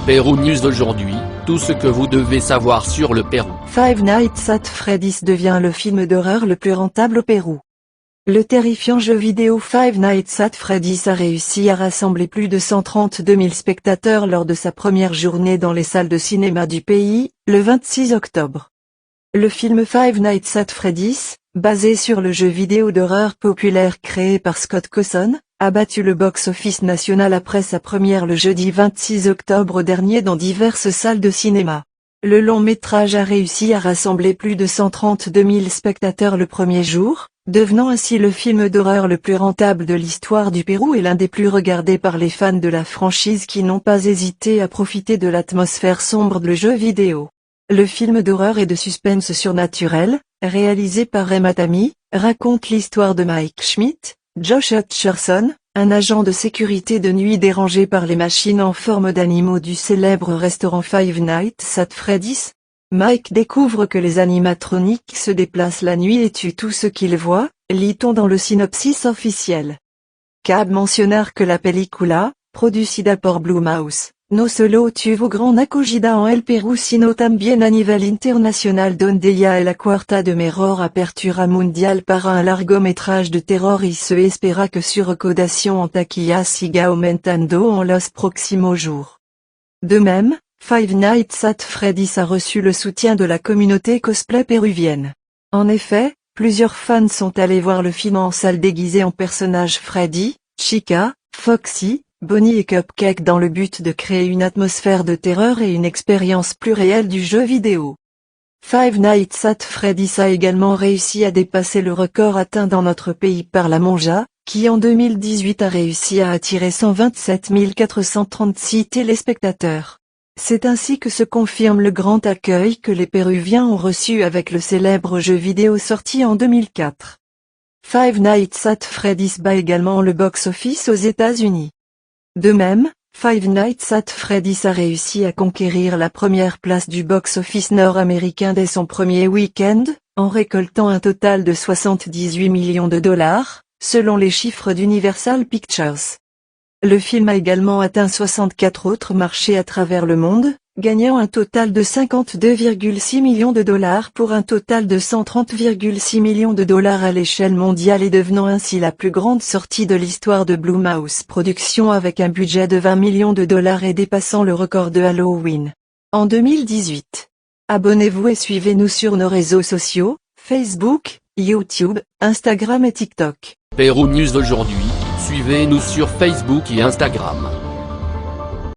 Pérou News aujourd'hui, tout ce que vous devez savoir sur le Pérou. Five Nights at Freddy's devient le film d'horreur le plus rentable au Pérou. Le terrifiant jeu vidéo Five Nights at Freddy's a réussi à rassembler plus de 132 000 spectateurs lors de sa première journée dans les salles de cinéma du pays, le 26 octobre. Le film Five Nights at Freddy's, basé sur le jeu vidéo d'horreur populaire créé par Scott Cawthon, a battu le box-office national après sa première le jeudi 26 octobre dernier dans diverses salles de cinéma. Le long-métrage a réussi à rassembler plus de 132 000 spectateurs le premier jour, devenant ainsi le film d'horreur le plus rentable de l'histoire du Pérou et l'un des plus regardés par les fans de la franchise qui n'ont pas hésité à profiter de l'atmosphère sombre de le jeu vidéo. Le film d'horreur et de suspense surnaturel, réalisé par Emma Tammy, raconte l'histoire de Mike Schmidt, Josh Hutcherson, un agent de sécurité de nuit dérangé par les machines en forme d'animaux du célèbre restaurant Five Nights at Freddy's. Mike découvre que les animatroniques se déplacent la nuit et tuent tout ce qu'ils voient, lit-on dans le synopsis officiel. Cab mentionnera que la película, producida por Blumhouse, no solo tuvo gran acogida en el Perú sino también a nivel internacional donde ya es la cuarta de mejor apertura mundial para un largometraje de terror y se espera que su recaudación en taquilla siga aumentando en los próximos jours. De même, Five Nights at Freddy's a reçu le soutien de la communauté cosplay péruvienne. En effet, plusieurs fans sont allés voir le film en salle déguisés en personnages Freddy, Chica, Foxy, Bonnie et Cupcake dans le but de créer une atmosphère de terreur et une expérience plus réelle du jeu vidéo. Five Nights at Freddy's a également réussi à dépasser le record atteint dans notre pays par La Monja, qui en 2018 a réussi à attirer 127 436 téléspectateurs. C'est ainsi que se confirme le grand accueil que les Péruviens ont reçu avec le célèbre jeu vidéo sorti en 2004. Five Nights at Freddy's bat également le box-office aux États-Unis. De même, Five Nights at Freddy's a réussi à conquérir la première place du box-office nord-américain dès son premier week-end, en récoltant un total de 78 millions de dollars, selon les chiffres d'Universal Pictures. Le film a également atteint 64 autres marchés à travers le monde, gagnant un total de 52,6 millions de dollars pour un total de 130,6 millions de dollars à l'échelle mondiale et devenant ainsi la plus grande sortie de l'histoire de Blumhouse Productions avec un budget de 20 millions de dollars et dépassant le record de Halloween en 2018. Abonnez-vous et suivez-nous sur nos réseaux sociaux, Facebook, YouTube, Instagram et TikTok. Pérou News aujourd'hui, suivez-nous sur Facebook et Instagram.